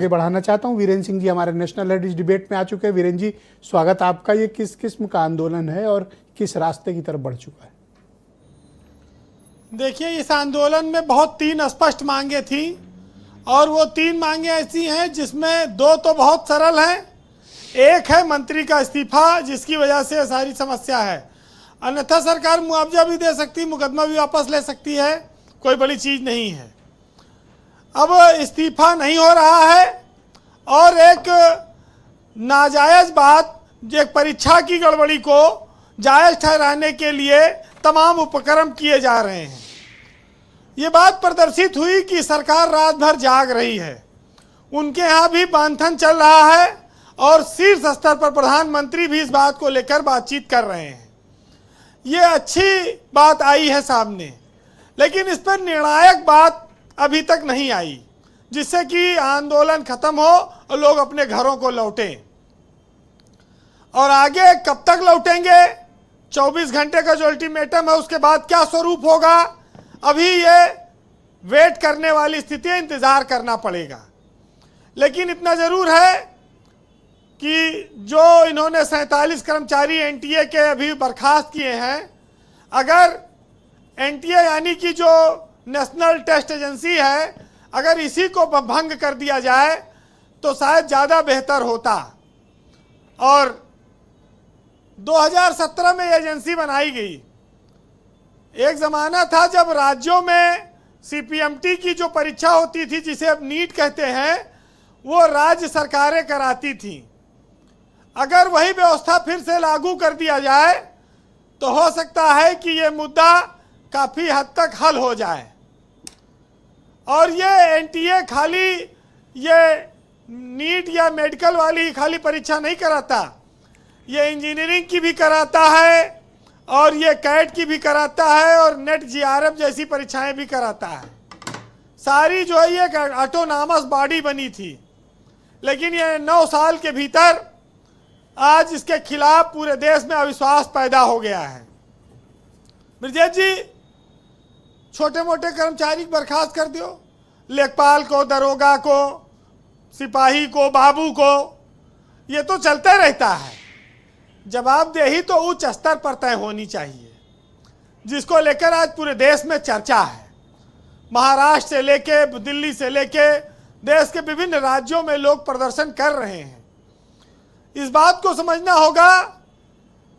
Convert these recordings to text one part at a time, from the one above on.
आगे बढ़ाना चाहता हूं। वीरेंद्र सिंह जी हमारे नेशनल हेरिटेज डिबेट में आ चुके हैं। वीरेंद्र जी, स्वागत आपका। ये किस किस्म का आंदोलन है और किस रास्ते की तरफ बढ़ चुका है? देखिए, इस आंदोलन में बहुत 3 स्पष्ट मांगे थी और वो 3 मांगे ऐसी हैं जिसमें 2 तो बहुत सरल हैं। एक है मंत्री का इस्तीफा, जिसकी वजह से सारी समस्या है। अन्यथा सरकार मुआवजा भी दे सकती, मुकदमा भी वापस ले सकती है, कोई बड़ी चीज़ नहीं है। अब इस्तीफा नहीं हो रहा है और एक नाजायज़ बात, जो एक परीक्षा की गड़बड़ी को जायज़ ठहराने के लिए तमाम उपक्रम किए जा रहे हैं। ये बात प्रदर्शित हुई कि सरकार रात भर जाग रही है, उनके यहाँ भी मंथन चल रहा है और शीर्ष स्तर पर प्रधानमंत्री भी इस बात को लेकर बातचीत कर रहे हैं। ये अच्छी बात आई है सामने, लेकिन इस पर निर्णायक बात अभी तक नहीं आई जिससे कि आंदोलन खत्म हो और लोग अपने घरों को लौटें। और आगे कब तक लौटेंगे, 24 घंटे का जो अल्टीमेटम है उसके बाद क्या स्वरूप होगा, अभी ये वेट करने वाली स्थिति है, इंतज़ार करना पड़ेगा। लेकिन इतना ज़रूर है कि जो इन्होंने 47 कर्मचारी एनटीए के अभी बर्खास्त किए हैं, अगर एनटीए यानी कि जो नेशनल टेस्ट एजेंसी है, अगर इसी को भंग कर दिया जाए तो शायद ज़्यादा बेहतर होता। और 2017 में एजेंसी बनाई गई। एक ज़माना था जब राज्यों में सीपीएमटी की जो परीक्षा होती थी, जिसे अब नीट कहते हैं, वो राज्य सरकारें कराती थी। अगर वही व्यवस्था फिर से लागू कर दिया जाए तो हो सकता है कि ये मुद्दा काफ़ी हद तक हल हो जाए। और ये एनटीए खाली ये नीट या मेडिकल वाली खाली परीक्षा नहीं कराता, ये इंजीनियरिंग की भी कराता है और ये कैट की भी कराता है और नेट जीआरएफ जैसी परीक्षाएं भी कराता है। सारी जो है ये एक ऑटोनॉमस बॉडी बनी थी, लेकिन ये 9 साल के भीतर आज इसके खिलाफ पूरे देश में अविश्वास पैदा हो गया है। ब्रजेश जी, छोटे मोटे कर्मचारी बर्खास्त कर दो, लेखपाल को, दरोगा को, सिपाही को, बाबू को, ये तो चलता रहता है। जवाबदेही तो उच्च स्तर पर तय होनी चाहिए, जिसको लेकर आज पूरे देश में चर्चा है। महाराष्ट्र से लेके दिल्ली से लेके देश के विभिन्न राज्यों में लोग प्रदर्शन कर रहे हैं। इस बात को समझना होगा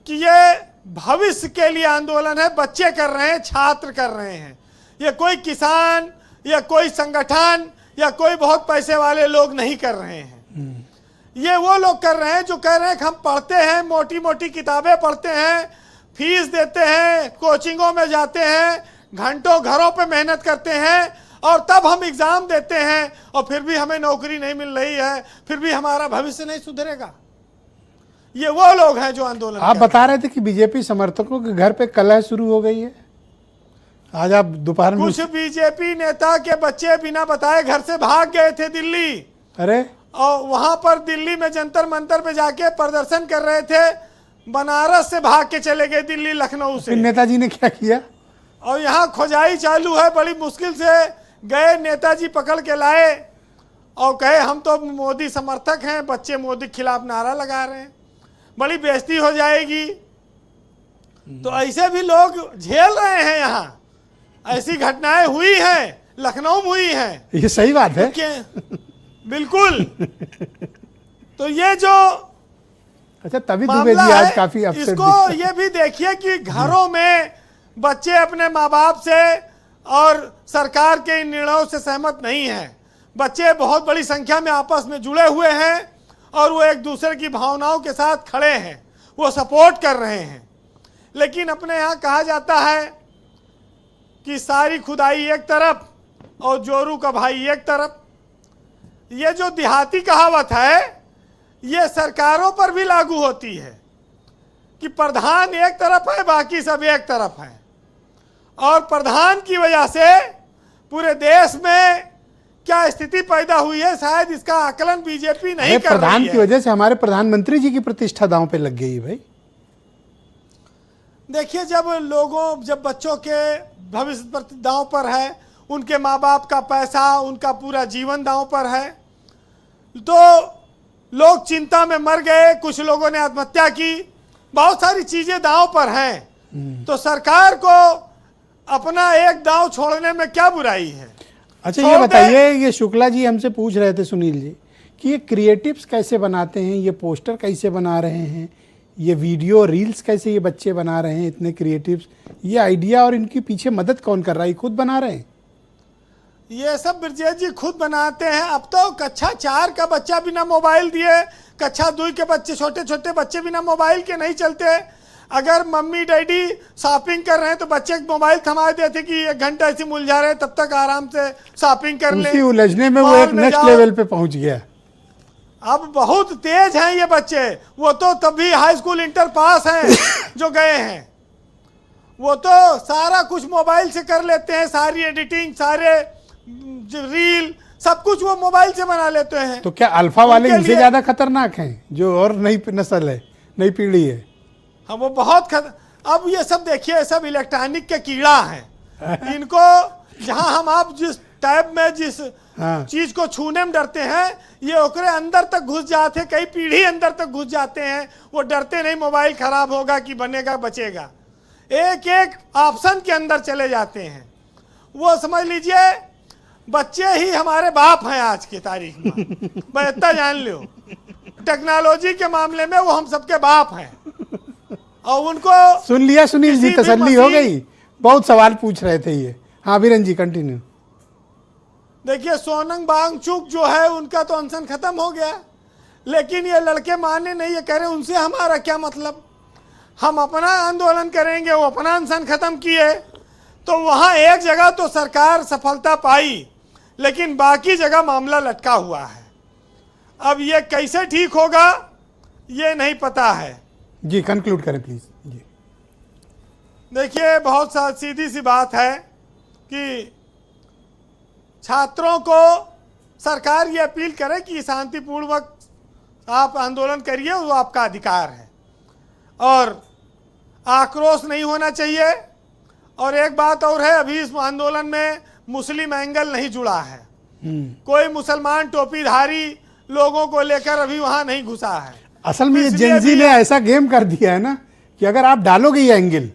कि ये भविष्य के लिए आंदोलन है, बच्चे कर रहे हैं, छात्र कर रहे हैं। ये कोई किसान या कोई संगठन या कोई बहुत पैसे वाले लोग नहीं कर रहे हैं। ये वो लोग कर रहे हैं जो कह रहे हैं कि हम पढ़ते हैं, मोटी मोटी किताबें पढ़ते हैं, फीस देते हैं, कोचिंगों में जाते हैं, घंटों घरों पे मेहनत करते हैं और तब हम एग्ज़ाम देते हैं और फिर भी हमें नौकरी नहीं मिल रही है, फिर भी हमारा भविष्य नहीं सुधरेगा। ये वो लोग हैं जो आंदोलन। आप बता रहे थे कि बीजेपी समर्थकों के घर पे कलह शुरू हो गई है। आज आप दोपहर में कुछ बीजेपी नेता के बच्चे बिना बताए घर से भाग गए थे दिल्ली। अरे, और वहां पर दिल्ली में जंतर मंतर पे जाके प्रदर्शन कर रहे थे। बनारस से भाग के चले गए दिल्ली, लखनऊ से। नेताजी ने क्या किया? और यहाँ खोजाई चालू है, बड़ी मुश्किल से गए, नेताजी पकड़ के लाए और कहे हम तो मोदी समर्थक हैं, बच्चे मोदी के खिलाफ नारा लगा रहे हैं, बड़ी बेइज्जती हो जाएगी। तो ऐसे भी लोग झेल रहे हैं। यहाँ ऐसी घटनाएं हुई हैं, लखनऊ में हुई हैं। ये सही बात है। बिल्कुल। तो ये जो अच्छा, तभी दुबे जी आज काफी अपसेट इसको ये भी देखिए कि घरों में बच्चे अपने माँ बाप से और सरकार के इन निर्णयों से सहमत नहीं हैं। बच्चे बहुत बड़ी संख्या में आपस में जुड़े हुए हैं और वो एक दूसरे की भावनाओं के साथ खड़े हैं, वो सपोर्ट कर रहे हैं। लेकिन अपने यहाँ कहा जाता है कि सारी खुदाई एक तरफ और जोरू का भाई एक तरफ। ये जो देहाती कहावत है, ये सरकारों पर भी लागू होती है कि प्रधान एक तरफ है, बाकी सब एक तरफ है। और प्रधान की वजह से पूरे देश में क्या स्थिति पैदा हुई है, शायद इसका आकलन बीजेपी नहीं कर रही है। प्रधान की वजह से हमारे प्रधानमंत्री जी की प्रतिष्ठा दांव पे लग गई भाई। देखिए, जब बच्चों के भविष्य दांव पर है, उनके माँ बाप का पैसा, उनका पूरा जीवन दांव पर है, तो लोग चिंता में मर गए, कुछ लोगों ने आत्महत्या की, बहुत सारी चीजें दांव पर हैं। तो सरकार को अपना एक दांव छोड़ने में क्या बुराई है। अच्छा ये बताइए, ये शुक्ला जी हमसे पूछ रहे थे, सुनील जी, कि ये क्रिएटिव्स कैसे बनाते हैं, ये पोस्टर कैसे बना रहे हैं, ये वीडियो रील्स कैसे ये बच्चे बना रहे हैं, इतने क्रिएटिव्स, ये आइडिया और इनके पीछे मदद कौन कर रहा है, खुद बना रहे हैं? ये सब ब्रजेश जी खुद बनाते हैं। अब तो कक्षा 4 का बच्चा बिना मोबाइल दिए, कक्षा 2 के बच्चे, छोटे छोटे बच्चे बिना मोबाइल के नहीं चलते। अगर मम्मी डैडी शॉपिंग कर रहे हैं तो बच्चे मोबाइल थमा देते कि 1 घंटा ऐसे मुलझा रहे, तब तक आराम से शॉपिंग कर ले। उसी उलझने में वो एक नेक्स्ट लेवल पे पहुंच गया। अब बहुत तेज हैं ये बच्चे, वो तो तभी हाई स्कूल इंटर पास हैं जो गए हैं, वो तो सारा कुछ मोबाइल से कर लेते हैं, सारी एडिटिंग, सारे रील, सब कुछ वो मोबाइल से बना लेते हैं। तो क्या अल्फा वाले इनसे ज्यादा खतरनाक हैं, जो और नई नस्ल है, नई पीढ़ी है? हाँ, वो बहुत अब ये सब देखिए, सब इलेक्ट्रॉनिक के कीड़ा हैं। इनको जहां हम आप जिस टैब में जिस चीज को छूने में डरते हैं, ये ओकरे अंदर तक घुस जाते, कई पीढ़ी अंदर तक घुस जाते हैं। वो डरते नहीं मोबाइल खराब होगा कि बनेगा बचेगा, एक एक ऑप्शन के अंदर चले जाते हैं। वो समझ लीजिए बच्चे ही हमारे बाप हैं आज की तारीख में। मैं इतना जान लो, टेक्नोलॉजी के मामले में वो हम सबके बाप हैं। और उनको सुन लिया सुनील जी, तसल्ली हो गई? बहुत सवाल पूछ रहे थे ये। हाँ वीरेन जी कंटिन्यू। देखिए सोनम वांगचुक जो है उनका तो अनशन खत्म हो गया, लेकिन ये लड़के माने नहीं, ये कह रहे उनसे हमारा क्या मतलब, हम अपना आंदोलन करेंगे। वो अपना अनशन खत्म किए, तो वहां एक जगह तो सरकार सफलता पाई, लेकिन बाकी जगह मामला लटका हुआ है। अब ये कैसे ठीक होगा ये नहीं पता है। जी कंक्लूड करें प्लीज जी। देखिए बहुत सीधी सी बात है कि छात्रों को सरकार ये अपील करे कि शांतिपूर्वक आप आंदोलन करिए, वो आपका अधिकार है, और आक्रोश नहीं होना चाहिए। और एक बात और है, अभी इस आंदोलन में मुस्लिम एंगल नहीं जुड़ा है, कोई मुसलमान टोपीधारी लोगों को लेकर अभी वहां नहीं घुसा है। असल में ये जेनजी ने ऐसा गेम कर दिया है ना कि अगर आप डालोगे ये एंगल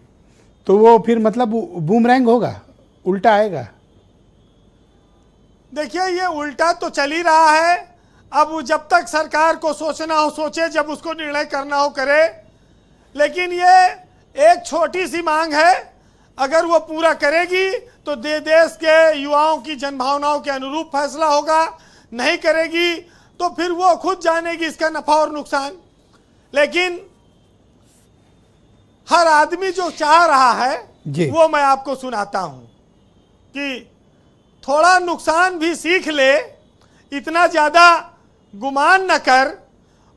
तो वो फिर मतलब बूमरैंग होगा, उल्टा आएगा। देखिए ये उल्टा तो चल ही रहा है। अब वो जब तक सरकार को सोचना हो सोचे, जब उसको निर्णय करना हो करे। लेकिन ये एक छोटी सी मांग है, अगर वो पूरा करेगी तो देश के युवाओं की जनभावनाओं के अनुरूप फैसला होगा, नहीं करेगी तो फिर वो खुद जानेगी इसका नफा और नुकसान। लेकिन हर आदमी जो चाह रहा है वो मैं आपको सुनाता हूं कि थोड़ा नुकसान भी सीख ले, इतना ज्यादा गुमान न कर,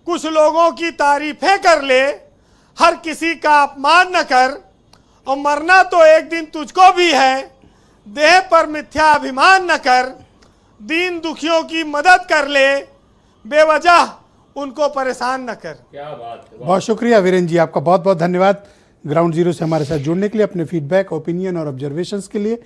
कुछ लोगों की तारीफें कर ले, हर किसी का अपमान न कर, और मरना तो एक दिन तुझको भी है, देह पर मिथ्या अभिमान न कर, दीन दुखियों की मदद कर ले, बेवजह उनको परेशान न कर। क्या बात है। बहुत शुक्रिया वीरेन जी, आपका बहुत बहुत धन्यवाद ग्राउंड जीरो से हमारे साथ जुड़ने के लिए, अपने फीडबैक, ओपिनियन और ऑब्जर्वेशंस के लिए।